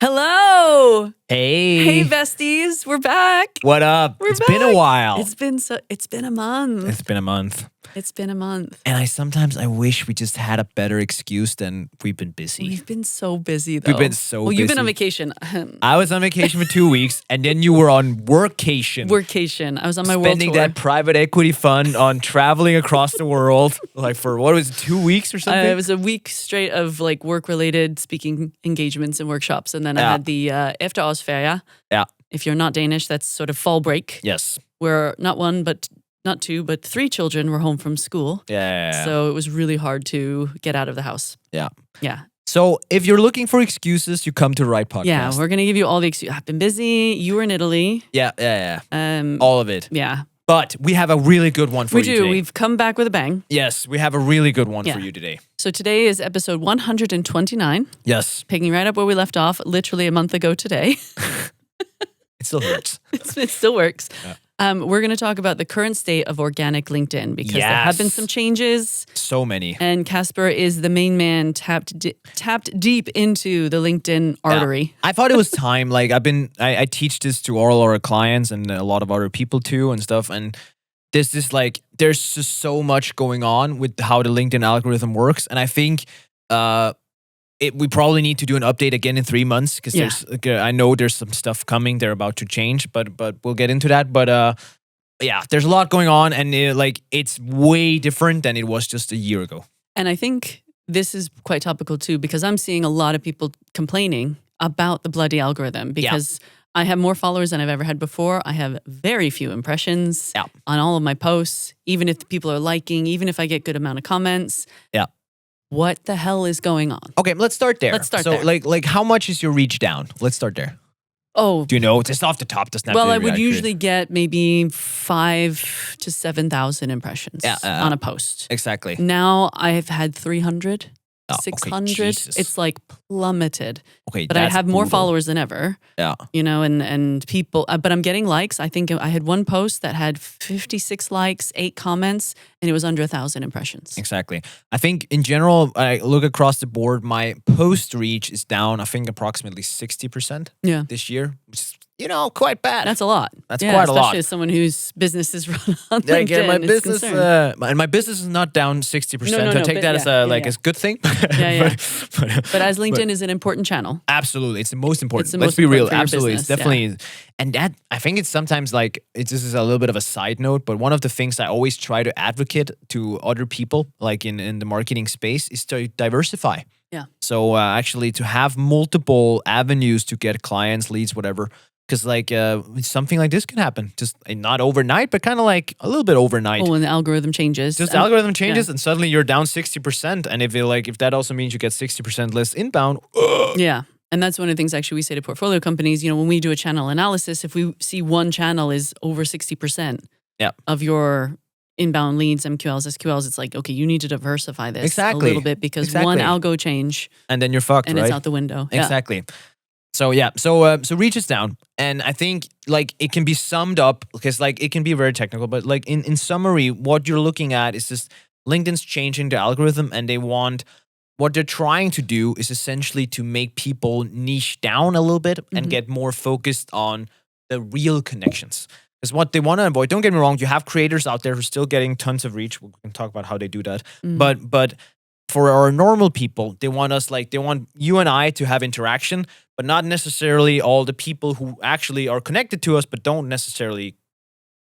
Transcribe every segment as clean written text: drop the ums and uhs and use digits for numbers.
Hello. Hey. Hey, besties. We're back. What up? We're It's been a back. while. It's been a month. It's been a month. It's been a month. And sometimes I wish we just had a better excuse than we've been busy. We've been so busy, though. We've been so Well, you've been on busy. vacation. I was on vacation for 2 weeks, and then you were on workation. Workation. I was on my world Spending tour. that private equity fund on traveling across the world, like for what was it, 2 weeks or something? It was a week straight of like work-related speaking engagements and workshops, and then I had the Efterårsferie. Yeah. If you're not Danish, that's sort of fall break. Yes. Where not two, but three children were home from school. Yeah. So it was really hard to get out of the house. Yeah. Yeah. So if you're looking for excuses, you come to the right podcast. Yeah, we're going to give you all the excuses. I've been busy. You were in Italy. Yeah. All of it. Yeah. But we have a really good one for you today. We do. We've come back with a bang. Yes, we have a really good one for you today. So today is episode 129. Yes. Picking right up where we left off literally a month ago today. It still hurts. It still works. Yeah. We're going to talk about the current state of organic LinkedIn because there have been some changes. So many. And Casper is the main man tapped deep into the LinkedIn artery. Yeah. I thought it was time. Like I teach this to all our clients and a lot of other people too and stuff. And this is like, there's just so much going on with how the LinkedIn algorithm works. And I think we probably need to do an update again in 3 months because I know there's some stuff coming. They're about to change, but we'll get into that. But yeah, there's a lot going on, and it's way different than it was just a year ago. And I think this is quite topical too because I'm seeing a lot of people complaining about the bloody algorithm because I have more followers than I've ever had before. I have very few impressions on all of my posts, even if people are liking, even if I get good amount of comments. Yeah. What the hell is going on? Okay, let's start there. There. So, like, how much is your reach down? Let's start there. Oh, do you know? Just off the top, doesn't have well, to be I would accurate. usually get maybe 5,000 to 7,000 impressions on a post. Exactly. Now I have had 300, Oh, 600. okay, Jesus. It's like plummeted. Okay, but I have more brutal. followers than ever. Yeah. You know, and people, but I'm getting likes. I think I had one post that had 56 likes, 8 comments, and it was under 1,000 impressions. Exactly. I think in general, I look across the board, my post reach is down, I think approximately 60% this year, which is, quite bad. That's a lot. That's quite a lot. Especially as someone whose business is run on LinkedIn. My business, and my business is not down 60%. So I take that as a good thing. But as LinkedIn is an important channel. Absolutely. It's the most important. The Let's most be real. important for your Absolutely. business, It's definitely. And that, I think it's sometimes like, this is a little bit of a side note, but one of the things I always try to advocate to other people, like in the marketing space, is to diversify. Yeah. So actually to have multiple avenues to get clients, leads, whatever. Because something like this can happen, just not overnight, but kind of like a little bit overnight. Oh, when the algorithm changes. Just the algorithm changes, and suddenly you're down 60%. And if that also means you get 60% less inbound. Yeah. And that's one of the things actually we say to portfolio companies, when we do a channel analysis, if we see one channel is over 60% of your inbound leads, MQLs, SQLs, it's like, okay, you need to diversify this a little bit because one algo change. And then you're fucked, and it's out the window. Exactly. So so reach is down, and I think it can be summed up because it can be very technical, but in summary, what you're looking at is just LinkedIn's changing the algorithm, and what they're trying to do is essentially to make people niche down a little bit and get more focused on the real connections. Because what they want to avoid, don't get me wrong, you have creators out there who are still getting tons of reach. We can talk about how they do that, but for our normal people, they want you and I to have interaction, but not necessarily all the people who actually are connected to us, but don't necessarily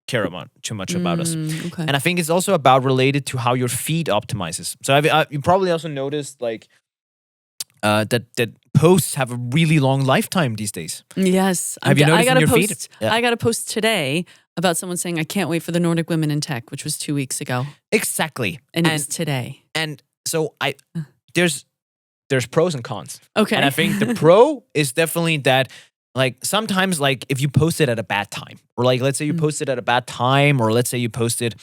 care about too much about us. Okay. And I think it's also related to how your feed optimizes. So you probably also noticed that posts have a really long lifetime these days. Yes. Have you noticed in your feed? Yeah. I got a post today about someone saying, I can't wait for the Nordic Women in Tech, which was 2 weeks ago. Exactly. And it was today. And so there's pros and cons. Okay. And I think the pro is definitely that sometimes if you post it at a bad time, or let's say you posted at a bad time, or let's say you posted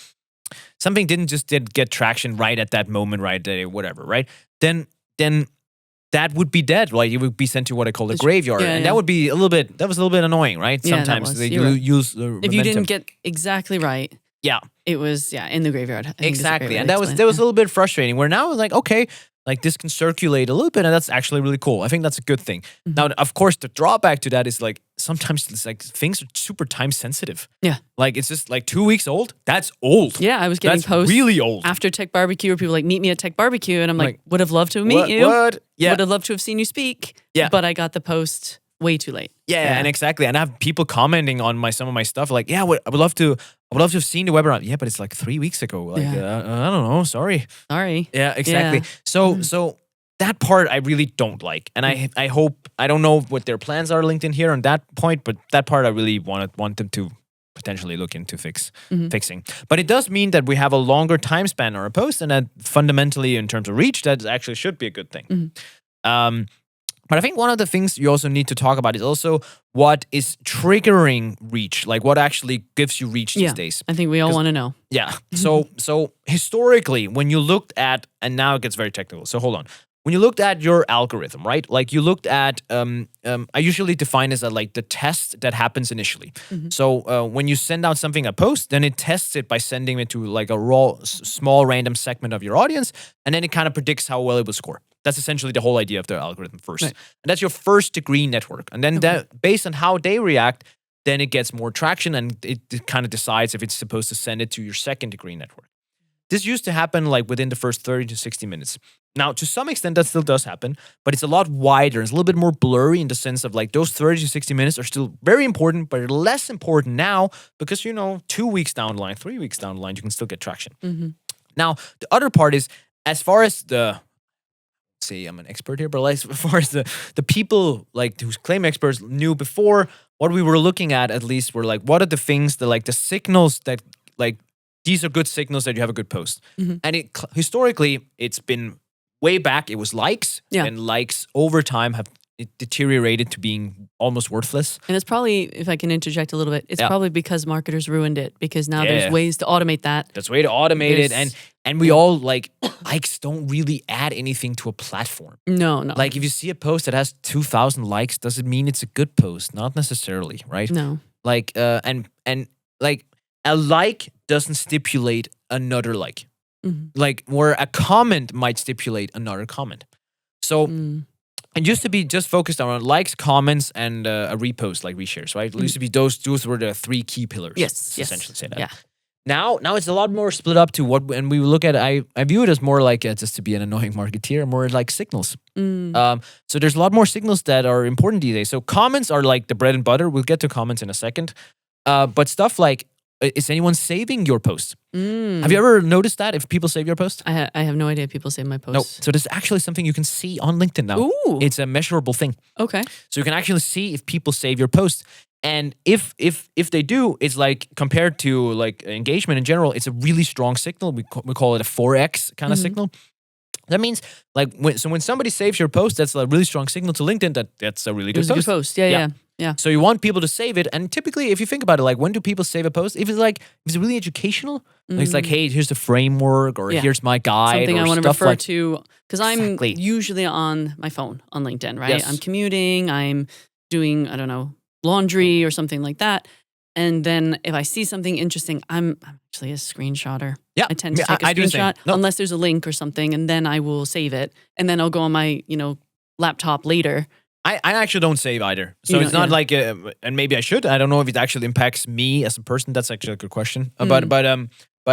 something didn't get traction right at that moment, right day, whatever, right? Then that would be dead. It would be sent to what I call the graveyard. And that would be a little bit annoying, right? Sometimes they use if you didn't get exactly right. Yeah. It was in the graveyard. Exactly. And that was a little bit frustrating. Where now it's okay, like this can circulate a little bit, and that's actually really cool. I think that's a good thing. Now, of course, the drawback to that is like sometimes it's like things are super time sensitive. Yeah. Like it's just like 2 weeks old. That's old. Yeah, I was getting That's posts really old. after Tech Barbecue where people like, meet me at Tech Barbecue. And I'm like, would have loved to meet What? you. What? Yeah. Would have loved to have seen you speak. Yeah. But I got the post way too late. Yeah, and exactly. And I have people commenting on some of my stuff like, yeah, I would love to have seen the webinar. Yeah, but it's like 3 weeks ago. Like, I don't know. Sorry. Sorry. Yeah, exactly. Yeah. So that part I really don't like. And I hope, I don't know what their plans are LinkedIn here on that point, but that part I really want them to potentially look into fixing. But it does mean that we have a longer time span on our post, and that fundamentally in terms of reach, that actually should be a good thing. But I think one of the things you also need to talk about is also what is triggering reach, like what actually gives you reach these days. I think we all want to know. Yeah. So historically, when you looked at, and now it gets very technical. So hold on. When you looked at your algorithm, right? Like you looked at, I usually define as like the test that happens initially. So when you send out something, a post, then it tests it by sending it to like a raw, small random segment of your audience, and then it kind of predicts how well it will score. That's essentially the whole idea of the algorithm first. Right. And that's your first degree network. And then that, based on how they react, then it gets more traction, and it kind of decides if it's supposed to send it to your second degree network. This used to happen like within the first 30 to 60 minutes. Now, to some extent, that still does happen, but it's a lot wider. It's a little bit more blurry in the sense of like those 30 to 60 minutes are still very important, but less important now because, 2 weeks down the line, 3 weeks down the line, you can still get traction. Now, the other part is, as far as say I'm an expert here, but like, as far as the people like who claim experts knew before, what we were looking at least were like, what are the things that like the signals that like, these are good signals that you have a good post. And historically, it's been way back, it was likes, and likes over time have deteriorated to being almost worthless. And it's probably, if I can interject a little bit, it's probably because marketers ruined it, because now there's ways to automate that. That's a way to automate it. And we all like, likes don't really add anything to a platform. No. Like if you see a post that has 2,000 likes, does it mean it's a good post? Not necessarily, right? No. Like, and like a like doesn't stipulate another like. Like where a comment might stipulate another comment. So it used to be just focused on likes, comments, and a repost, like reshares, right? It used to be those were the 3 key pillars. Yes. Essentially say that. Yeah. Now it's a lot more split up to what, and we look at, I view it as more like, just to be an annoying marketeer, more like signals. So there's a lot more signals that are important these days. So comments are like the bread and butter. We'll get to comments in a second. But stuff like, is anyone saving your post? Have you ever noticed that if people save your post? I have no idea if people save my posts. No. So there's actually something you can see on LinkedIn now. Ooh. It's a measurable thing. Okay. So you can actually see if people save your post. And if they do, it's like compared to like engagement in general, it's a really strong signal. We call it a 4x kind of signal. That means like when somebody saves your post, that's a really strong signal to LinkedIn that's a really good post. Good post. Yeah. So you want people to save it, and typically, if you think about it, like when do people save a post? If it's really educational, like it's like, hey, here's the framework, or here's my guide, something or I want to refer like, to, because I'm usually on my phone on LinkedIn, right? Yes. I'm commuting, I'm doing, I don't know, laundry or something like that. And then if I see something interesting, I'm actually a screenshotter. Yeah, I tend to take a screenshot unless there's a link or something, and then I will save it, and then I'll go on my laptop later. I actually don't save either. So it's not like, and maybe I should. I don't know if it actually impacts me as a person. That's actually a good question. But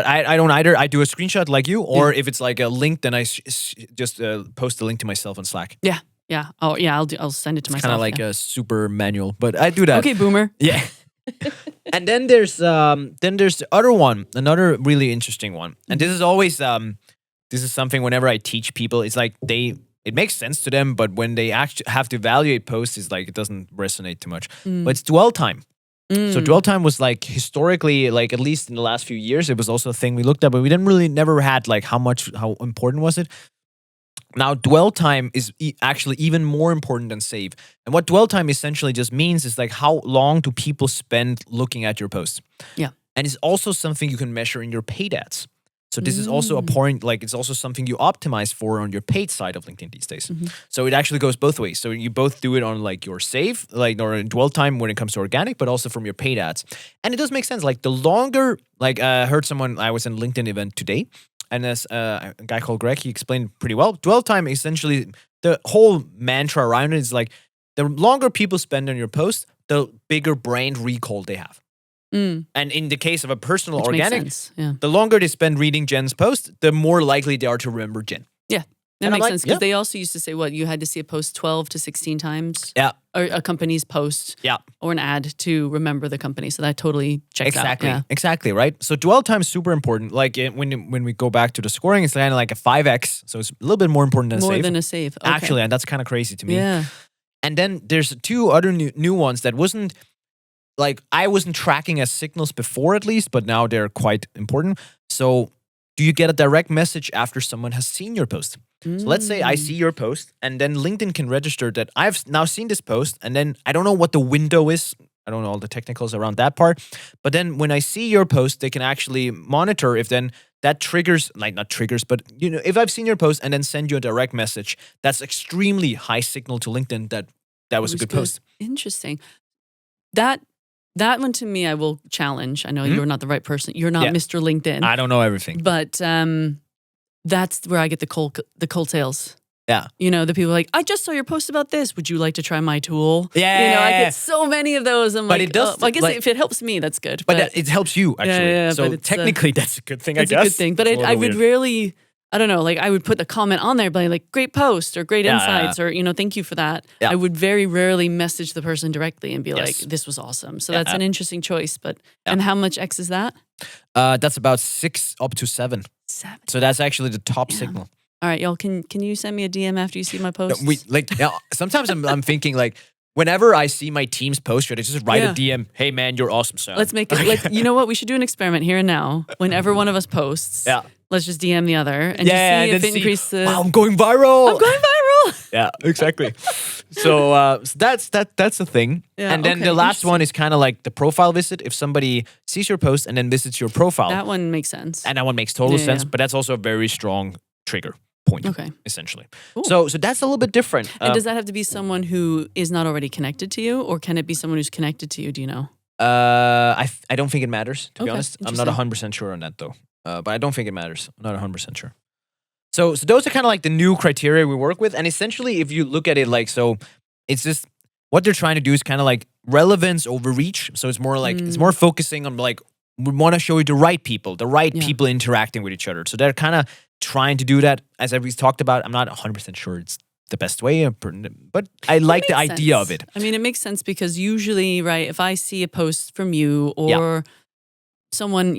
I don't either. I do a screenshot like you, or if it's like a link, then I just post the link to myself on Slack. Yeah. Oh yeah, I'll send it to myself. Kind of like a super manual, but I do that. Okay, boomer. Yeah. And then there's the other one, another really interesting one. And this is always this is something whenever I teach people, it's like it makes sense to them, but when they actually have to evaluate posts, it's like it doesnn't resonate too much. But it's dwell time. So dwell time was like historically, like at least in the last few years, it was also a thing we looked at, but we never had like how important was it? Now, dwell time is actually even more important than save. And what dwell time essentially just means is like how long do people spend looking at your posts? Yeah. And it's also something you can measure in your paid ads. So this is also a point, like it's also something you optimize for on your paid side of LinkedIn these days. So it actually goes both ways. So you both do it on like your save, like or in dwell time when it comes to organic, but also from your paid ads. And it does make sense. Like the longer, like I heard someone, I was in a LinkedIn event today, and as a guy called Greg, he explained pretty well. Dwell time, essentially, the whole mantra around it is like, the longer people spend on your post, the bigger brain recall they have. And in the case of a personal Which organic, makes sense. Yeah. the longer they spend reading Jen's post, the more likely they are to remember Jen. Yeah. That And I'm makes like, sense because they also used to say you had to see a post 12 to 16 times. Yeah. Or a company's post. Yeah. Or an ad to remember the company. So that totally checks out. Yeah. Exactly, right? So dwell time is super important. Like when we go back to the scoring, it's kind of like a 5x. So it's a little bit more important than a save. More than a save. Okay. Actually, and that's kind of crazy to me. Yeah. And then there's two other new ones that wasn't, like, I wasn't tracking as signals before at least, but now they're quite important. So do you get a direct message after someone has seen your post? So let's say I see your post, and then LinkedIn can register that I've now seen this post, and then I don't know what the window is. I don't know all the technicals around that part. But then when I see your post, they can actually monitor if then that triggers, like not triggers, but if I've seen your post and then send you a direct message, that's extremely high signal to LinkedIn that was a good post. Interesting. That one to me, I will challenge. I know you're not the right person. You're not Mr. LinkedIn. I don't know everything. But that's where I get the cold sales. Yeah. The people are like, I just saw your post about this. Would you like to try my tool? Yeah. I get so many of those. I'm but like, it does, I guess if it helps me, that's good. But it helps you, actually. Yeah, so technically, that's a good thing, I guess. It's a good thing. But I would rarely... I don't know, like I would put a comment on there, but like great post or great insights or, thank you for that. Yeah. I would very rarely message the person directly and be like, this was awesome. So that's an interesting choice. But and how much X is that? That's about 6 up to 7. 7. So that's actually the top signal. All right, y'all, can you send me a DM after you see my post? Sometimes I'm thinking like, whenever I see my team's post, I just write a DM. Hey man, you're awesome, son. Let's make it. You know what? We should do an experiment here and now. Whenever one of us posts, let's just DM the other and just see if it increases. Wow, I'm going viral. I'm going viral. Yeah, exactly. So that's the thing. Yeah, and then the last one is kind of like the profile visit. If somebody sees your post and then visits your profile, that one makes sense. And that one makes total sense. But that's also a very strong trigger point. Essentially. Cool. So that's a little bit different. And does that have to be someone who is not already connected to you, or can it be someone who's connected to you? Do you know? I don't think it matters, to be honest. I'm not 100% sure on that though. But I don't think it matters. I'm not 100% sure. So those are kind of like the new criteria we work with. And essentially, if you look at it like, so it's just, what they're trying to do is kind of like relevance over reach. So it's more like, it's more focusing on like, we want to show you the right people interacting with each other. So they're kind of trying to do that. As we've talked about, I'm not 100% sure it's the best way, but I like the idea of it. I mean, it makes sense because usually, right, if I see a post from you or someone,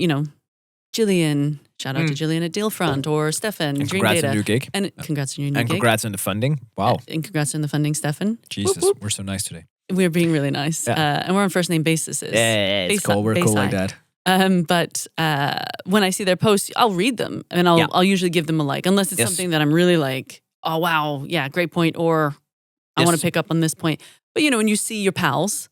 Jillian, shout out to Jillian at Dealfront, or Stefan, and Dream congrats Data. on your new gig. And congrats on your new gig. And congrats on the funding. Wow. And congrats on the funding, Stefan. Jesus, whoop, whoop. We're so nice today. We're being really nice. And we're on first name basis. Yeah, it's cool. We're cool like that. But when I see their posts, I'll read them and I'll usually give them a like, unless it's something that I'm really like, oh wow, yeah, great point, or I want to pick up on this point. But when you see your pals,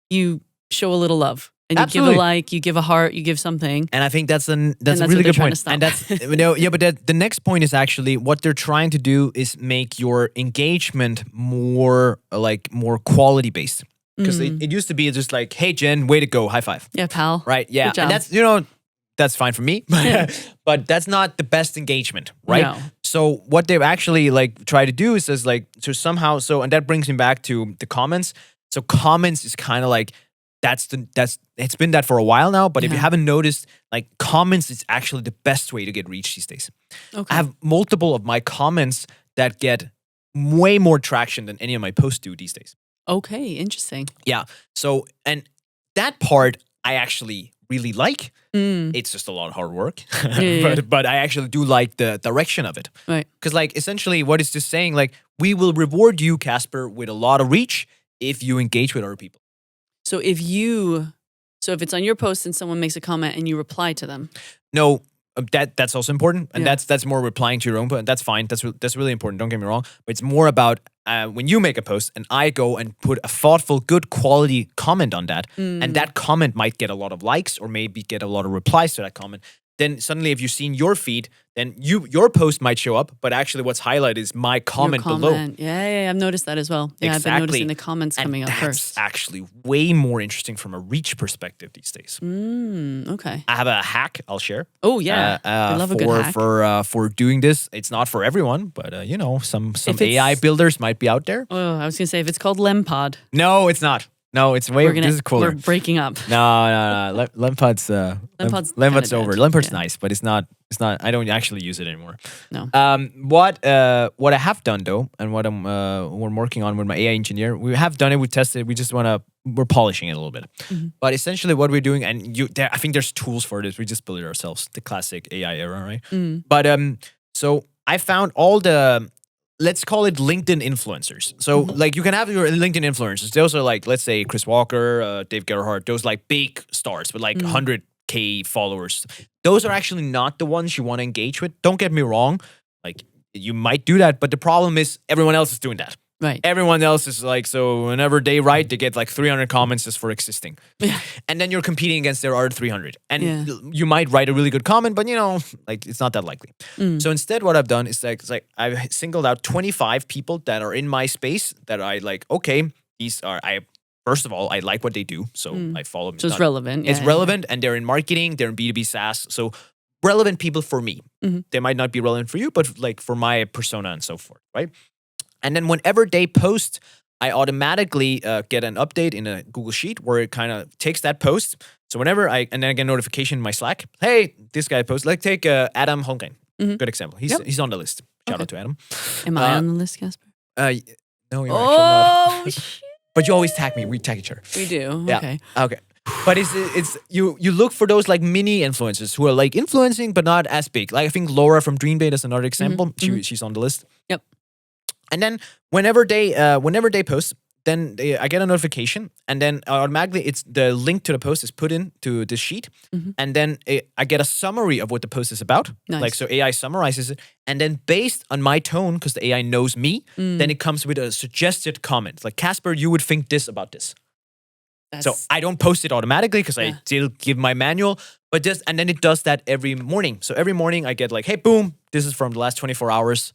you show a little love. And you give a like, you give a heart, you give something. And I think that's a really good point. And that's but the next point is actually what they're trying to do is make your engagement more quality based. Because it used to be just like, hey Jen, way to go, high five. Yeah, pal. Right, yeah. And that's that's fine for me. But that's not the best engagement, right? No. So what they've actually try to do is and that brings me back to the comments. So comments is kind of like, it's been that for a while now, but if you haven't noticed, comments is actually the best way to get reach these days. Okay. I have multiple of my comments that get way more traction than any of my posts do these days. Okay, interesting. Yeah. So, and that part I actually really like. It's just a lot of hard work, but I actually do like the direction of it. Right. Because essentially what it's just saying, we will reward you, Casper, with a lot of reach if you engage with other people. So if it's on your post and someone makes a comment and you reply to them. No, that's also important. And that's more replying to your own post. That's fine. That's really important. Don't get me wrong. But it's more about when you make a post and I go and put a thoughtful, good quality comment on that. And that comment might get a lot of likes or maybe get a lot of replies to that comment. then suddenly if you've seen your feed, then your post might show up, but actually what's highlighted is my comment below. Yeah, I've noticed that as well. Yeah, Exactly. I've been noticing the comments coming up first. That's actually way more interesting from a reach perspective these days. Okay. I have a hack I'll share. Oh yeah, I love a good hack. For doing this. It's not for everyone, but some AI builders might be out there. Oh, I was gonna say if it's called LemPod. No, it's not. No, it's way. This is cooler. We're breaking up. No. LemPod's LemPod's over. LemPod's nice, but it's not. I don't actually use it anymore. No. What I have done though, and what we're working on with my AI engineer, we have done it. We tested it. We just we're polishing it a little bit. But essentially, what we're doing, and I think there's tools for this. We just build it ourselves. The classic AI era, right? But so I found all the, let's call it LinkedIn influencers. So like you can have your LinkedIn influencers. Those are like, let's say Chris Walker, Dave Gerhardt, those like big stars with like 100K followers. Those are actually not the ones you want to engage with. Don't get me wrong. Like you might do that, but the problem is everyone else is doing that. Right. Everyone else is like, so whenever they write, they get like 300 comments just for existing. Yeah. And then you're competing against their other 300. And you might write a really good comment, but like it's not that likely. So instead what I've done is like I've singled out 25 people that are in my space that I like, okay, first of all, I like what they do. So I follow them. So it's relevant. It's relevant and they're in marketing, they're in B2B SaaS. So relevant people for me. They might not be relevant for you, but like for my persona and so forth, right? And then whenever they post, I automatically get an update in a Google Sheet where it kind of takes that post. So whenever and then I get a notification in my Slack, hey, this guy posted. Like take Adam Holmgren, good example. He's on the list. Shout out to Adam. Am I on the list, Casper? No, you're actually not. Shit. But you always tag me. We tag each other. We do. Yeah. Okay. But it's you look for those like mini influencers who are like influencing but not as big. Like I think Laura from Dream Date is another example. She's on the list. Yep. And then whenever they post, then I get a notification, and then automatically it's the link to the post is put into this sheet, and then I get a summary of what the post is about. Nice. Like so, AI summarizes it, and then based on my tone, because the AI knows me, then it comes with a suggested comment. Like Casper, you would think this about this. So I don't post it automatically because I still give my manual, but and then it does that every morning. So every morning I get like, hey, boom, this is from the last 24 hours,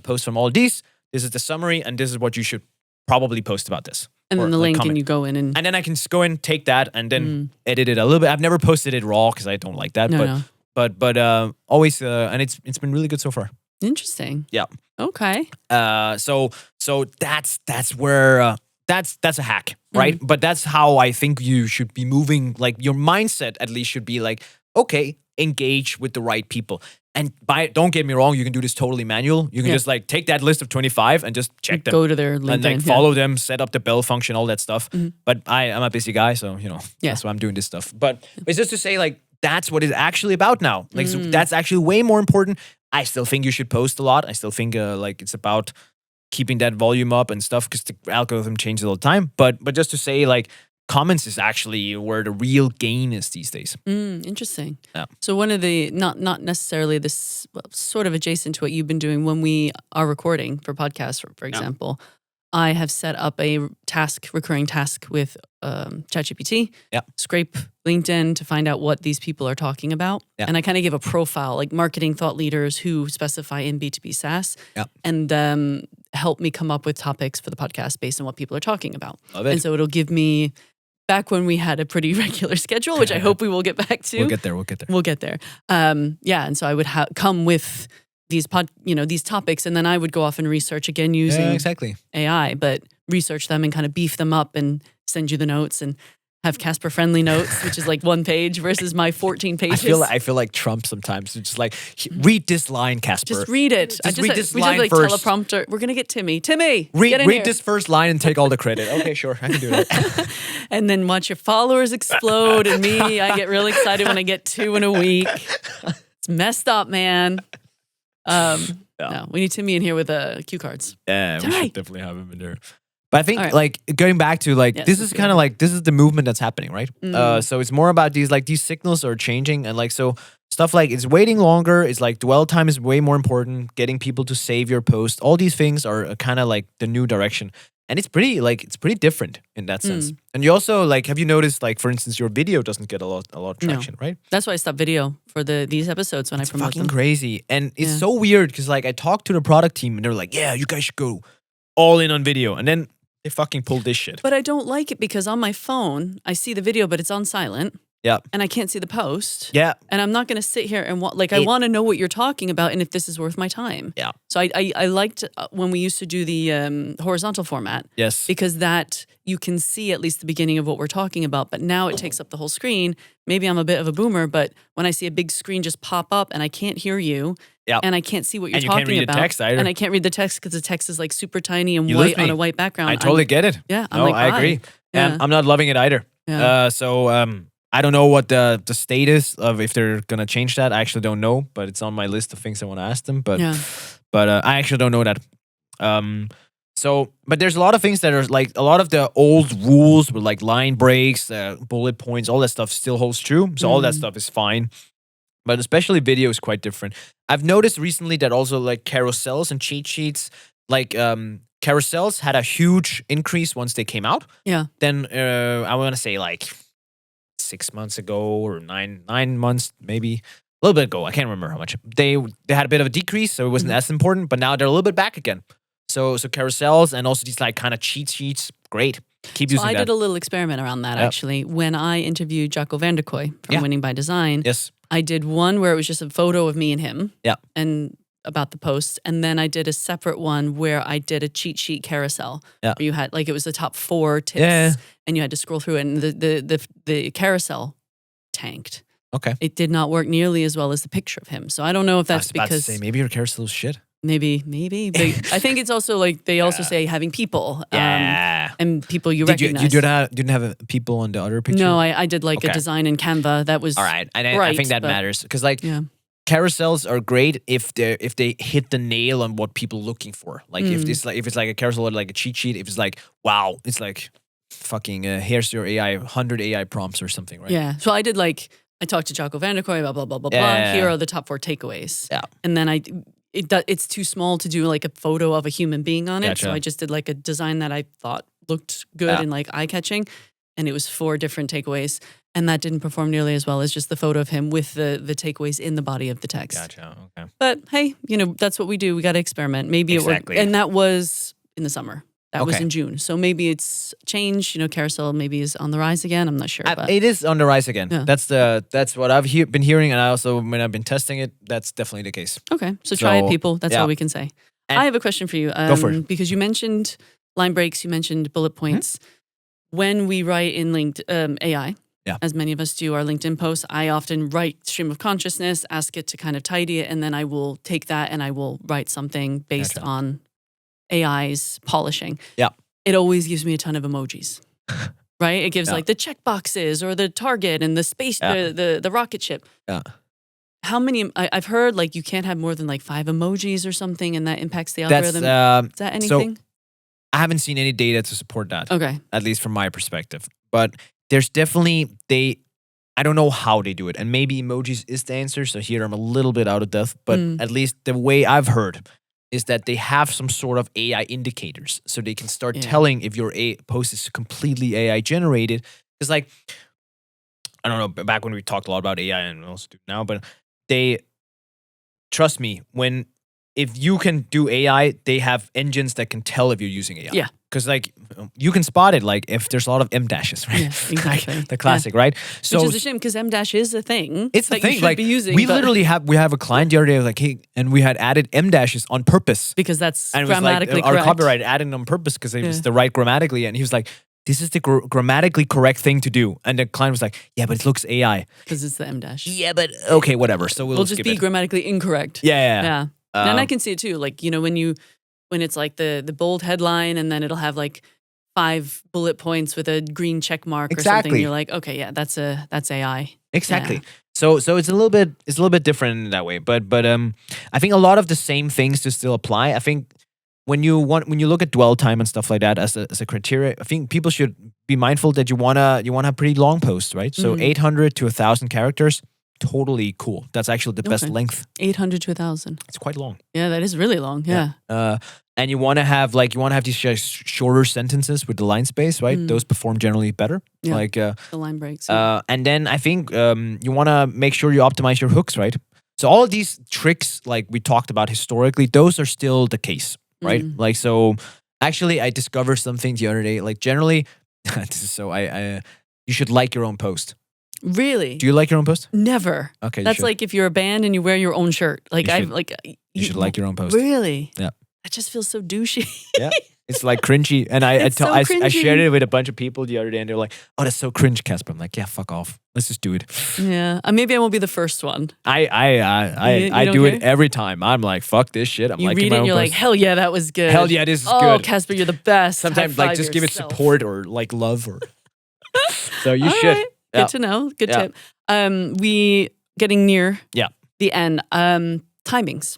post from all these. This is the summary, and this is what you should probably post about this. And then the like link, comment. and you go in and then I can go in, take that, and then edit it a little bit. I've never posted it raw because I don't like that, but always, and it's been really good so far. Interesting. Yeah. Okay. So that's where that's a hack, right? But that's how I think you should be moving. Like your mindset at least should be like, okay, engage with the right people. And don't get me wrong, you can do this totally manual. You can just like take that list of 25 and just check them. Go to their LinkedIn. And like follow them, set up the bell function, all that stuff. But I'm a busy guy, so that's why I'm doing this stuff. But it's just to say like that's what it's actually about now. Like so that's actually way more important. I still think you should post a lot. I still think like it's about keeping that volume up and stuff because the algorithm changes all the time. But just to say like comments is actually where the real gain is these days. Interesting. Yeah. So one of the, not necessarily this, sort of adjacent to what you've been doing when we are recording for podcasts, for example, I have set up a recurring task with ChatGPT, scrape LinkedIn to find out what these people are talking about. And I kind of give a profile, like marketing thought leaders who specify in B2B SaaS, and help me come up with topics for the podcast based on what people are talking about. Love it. And so it'll give me, back when we had a pretty regular schedule, which I hope we will get back to. We'll get there. And so I would come with these these topics, and then I would go off and research again using AI, but research them and kind of beef them up and send you the notes and have Casper friendly notes, which is like 1 page versus my 14 pages. I feel like Trump sometimes. It's just like, read this line, Casper. Just read it. Read this we line like first. Teleprompter. We're gonna get Timmy. Timmy, read this first line and take all the credit. Okay, sure, I can do that. And then watch your followers explode, and me, I get really excited when I get 2 in a week. It's messed up, man. No, we need Timmy in here with cue cards. Yeah, Timmy. we should definitely have him in there. But I think like going back to like this is kind of like this is the movement that's happening, right? So it's more about these signals are changing, and like so stuff like it's waiting longer. It's like dwell time is way more important. Getting people to save your post. All these things are kind of like the new direction. And it's pretty different in that sense. And you also like, have you noticed like, for instance, your video doesn't get a lot of traction, right? That's why I stopped video for these episodes when I promote fucking them. Crazy. And it's so weird because like I talked to the product team and they're like, yeah, you guys should go all in on video. And then they fucking pulled this shit. But I don't like it because on my phone, I see the video, but it's on silent. Yeah. And I can't see the post. Yeah. And I'm not going to sit here and I want to know what you're talking about and if this is worth my time. Yeah. So I liked when we used to do the horizontal format. Yes. Because that you can see at least the beginning of what we're talking about. But now it takes up the whole screen. Maybe I'm a bit of a boomer, but when I see a big screen just pop up and I can't hear you. Yeah. And I can't see what you're and you talking can't read about. The text either. And I can't read the text because the text is like super tiny and white on a white background. I totally get it. Yeah. I'm no, like, I agree. Yeah. I'm not loving it either. Yeah. I don't know what the status of if they're gonna change that. I actually don't know, but it's on my list of things I want to ask them. But I actually don't know that. But there's a lot of things that are like a lot of the old rules with like line breaks, bullet points, all that stuff still holds true. So all that stuff is fine. But especially video is quite different. I've noticed recently that also like carousels and cheat sheets, like carousels had a huge increase once they came out. Yeah. Then I want to say like 6 months ago or nine months, maybe a little bit ago. I can't remember how much. They had a bit of a decrease, so it wasn't as important. But now they're a little bit back again. So carousels and also these like kind of cheat sheets, great. Keep using that. I did a little experiment around that actually. When I interviewed Jocko van der Kooi from Winning by Design, I did one where it was just a photo of me and him and about the post. And then I did a separate one where I did a cheat sheet carousel. Where you had like, it was the top 4 tips and you had to scroll through it. And the carousel tanked. Okay. It did not work nearly as well as the picture of him. So I don't know if that's because... I was about to because... say, maybe your carousel is shit. Maybe. But I think it's also like they also say having people and people you recognize. You didn't have people on the other picture? No, I did like a design in Canva that was all right. I think that matters because like carousels are great if they hit the nail on what people are looking for. Like if it's like a carousel or like a cheat sheet, if it's like wow, it's like fucking here's your 100 AI prompts or something, right? Yeah. So I did like I talked to Jocko van der Kooi about blah blah. Here are the top 4 takeaways. Yeah. And then it's too small to do like a photo of a human being on it. So I just did like a design that I thought looked good and like eye-catching. And it was 4 different takeaways. And that didn't perform nearly as well as just the photo of him with the takeaways in the body of the text. Gotcha, okay. But hey, that's what we do. We got to experiment. Maybe it worked. And that was in the summer. That was in June. So maybe it's changed. Carousel maybe is on the rise again. I'm not sure. But it is on the rise again. Yeah. That's what I've been hearing. And I also, when I've been testing it, that's definitely the case. Okay. So try it, people. That's all we can say. And I have a question for you. Go for it. Because you mentioned line breaks, you mentioned bullet points. When we write in LinkedIn AI, as many of us do our LinkedIn posts, I often write stream of consciousness, ask it to kind of tidy it, and then I will take that and I will write something based on AI's polishing. Yeah. It always gives me a ton of emojis. Right? It gives like the check boxes or the target and the space, the rocket ship. Yeah. How many, I've heard like you can't have more than like 5 emojis or something and that impacts the algorithm. Is that anything? So I haven't seen any data to support that. Okay. At least from my perspective. But there's definitely, I don't know how they do it. And maybe emojis is the answer. So here I'm a little bit out of depth. But at least the way I've heard is that they have some sort of AI indicators. So they can start telling if your post is completely AI generated. Because like, I don't know, back when we talked a lot about AI and we also do now, but trust me, if you can do AI, they have engines that can tell if you're using AI. Yeah. Because like you can spot it like if there's a lot of M dashes, right? Yeah, exactly. The classic, right? So which is a shame because M dash is a thing. It's the thing. You should be using. We literally have a client the other day like, hey, and we had added M dashes on purpose because that's and grammatically it was like, correct. Our copywriter added on purpose because it was the right grammatically, and he was like, this is the grammatically correct thing to do. And the client was like, yeah, but it looks AI. Because it's the M dash. Yeah, but okay, whatever. So we'll just be grammatically incorrect. Yeah. And I can see it too. Like, when it's like the bold headline and then it'll have like 5 bullet points with a green check mark or something. You're like, okay, yeah, that's AI. Exactly. Yeah. So it's a little bit different in that way. But I think a lot of the same things to still apply. I think when you look at dwell time and stuff like that as a criteria, I think people should be mindful that you wanna have pretty long posts, right? So 800 to 1,000 characters, totally cool. That's actually the best length. 800 to 1,000. It's quite long. Yeah, that is really long. Yeah. And you want to have these shorter sentences with the line space, right? Those perform generally better. Yeah. Like the line breaks. and then I think you want to make sure you optimize your hooks, right? So all of these tricks, like we talked about historically, those are still the case, right? Like, so actually I discovered something the other day, like generally, this is so, you should like your own post. Really? Do you like your own post? Never. Okay. That's like if you're a band and you wear your own shirt. Like you should like your own post. Really? Yeah. That just feels so douchey. Yeah. It's like cringy. And I shared it with a bunch of people the other day and they're like, oh, that's so cringe, Casper. I'm like, yeah, fuck off. Let's just do it. Yeah. Maybe I won't be the first one. I do it every time. I'm like, fuck this shit. You read it and you're like, hell yeah, that was good. Hell yeah, this is good. Oh, Casper, you're the best. Sometimes like just give it support or like love or so you should. Right. Good to know. Good tip. We getting near the end. Timings.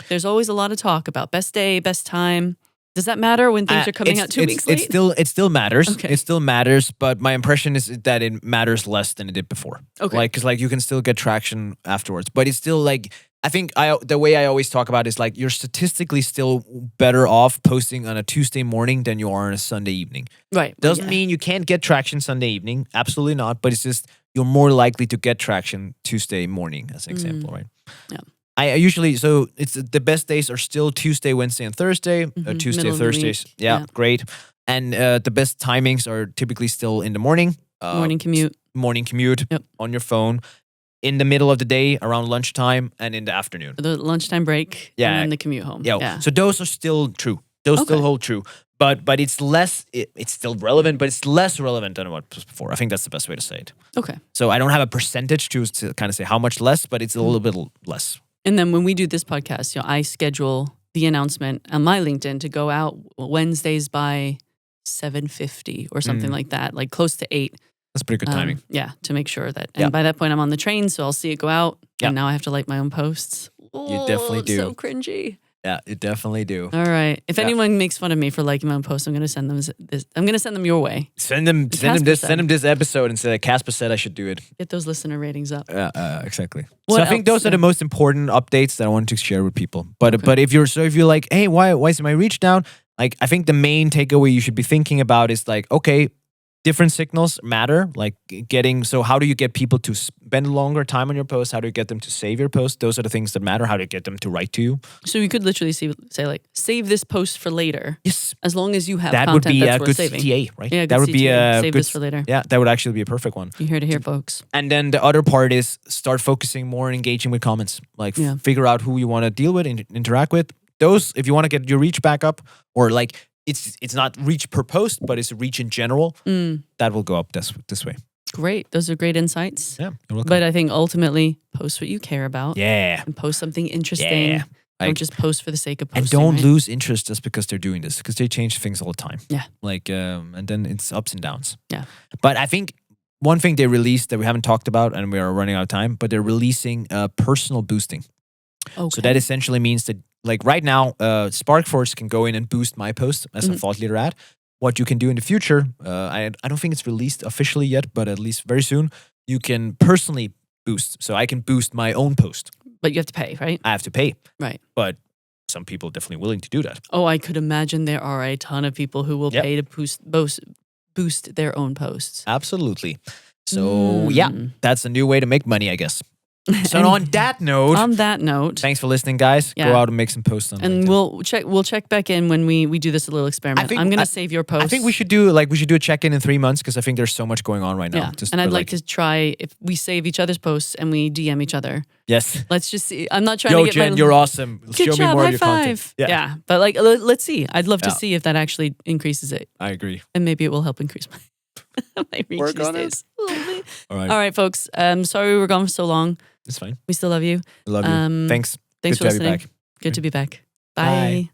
There's always a lot of talk about best day, best time. Does that matter when things are coming out 2 weeks late? It still matters. Okay. It still matters, but my impression is that it matters less than it did before. Okay. Like, because like you can still get traction afterwards, but it's still like, I think the way I always talk about it is like you're statistically still better off posting on a Tuesday morning than you are on a Sunday evening. Right. Doesn't mean you can't get traction Sunday evening. Absolutely not. But it's just you're more likely to get traction Tuesday morning, as an example, right? Yeah. I usually, so it's the best days are still Tuesday, Wednesday, and Thursday. Tuesday, Thursdays. Yeah, great. And the best timings are typically still in the morning. Morning commute. Morning commute on your phone. In the middle of the day, around lunchtime, and in the afternoon. The lunchtime break and then the commute home. Yeah. So those are still true. Those still hold true. But it's less, it's still relevant, but it's less relevant than what was before. I think that's the best way to say it. Okay. So I don't have a percentage to kind of say how much less, but it's a little bit less. And then when we do this podcast, I schedule the announcement on my LinkedIn to go out Wednesdays by 7:50 or something like that, like close to 8. That's pretty good timing. Yeah, to make sure that. And by that point, I'm on the train, so I'll see it go out. Yeah. And now I have to like my own posts. You definitely do. So cringy. Yeah, you definitely do. All right. If anyone makes fun of me for liking my own post, I'm going to send them this. I'm going to send them your way. Send them this episode and say that Casper said I should do it. Get those listener ratings up. Exactly. What so I think those are the most important updates that I wanted to share with people. But if you're like, hey, why is my reach down? Like, I think the main takeaway you should be thinking about is like, okay, different signals matter. Like so how do you get people to spend longer time on your post? How do you get them to save your post? Those are the things that matter. How do you get them to write to you? So you could literally say like, save this post for later. Yes. As long as you have that content would be that's a worth good saving. CTA, right? Yeah, that would be a save good, this for later. Yeah, that would actually be a perfect one. You heard it here, folks. And then the other part is start focusing more on engaging with comments. Like figure out who you want to deal with and interact with. Those, if you want to get your reach back up, or like it's not reach per post, but it's reach in general, that will go up this way. Great. Those are great insights. Yeah, you're welcome. But I think ultimately, post what you care about. Yeah. And post something interesting. Yeah. Don't just post for the sake of posting. And don't lose interest just because they're doing this, because they change things all the time. Yeah. Like, and then it's ups and downs. Yeah. But I think one thing they released that we haven't talked about, and we are running out of time, but they're releasing personal boosting. Okay. So that essentially means that, like right now, SparkForce can go in and boost my post as a thought leader ad. What you can do in the future, I don't think it's released officially yet, but at least very soon, you can personally boost. So I can boost my own post. But you have to pay, right? I have to pay. Right. But some people are definitely willing to do that. Oh, I could imagine there are a ton of people who will pay to boost their own posts. Absolutely. So yeah, that's a new way to make money, I guess. So on that note, thanks for listening, guys. Go out and make some posts on and LinkedIn. we'll check back in when we do this little experiment. I'm going to save your post. I think we should do a check-in in 3 months, because I think there's so much going on right now. Yeah. And I'd like to try if we save each other's posts and we DM each other. Yes. Let's just see. I'm not trying to get Jen, you're awesome. Show me more of your content. Yeah. But like, let's see. I'd love to see if that actually increases it. I agree. And maybe it will help increase my reach Work these on days. it. All right, folks. Sorry we were gone for so long. It's fine. We still love you. I love you. Thanks. Thanks Good for to have listening. you back. Good to be back. Bye. Bye.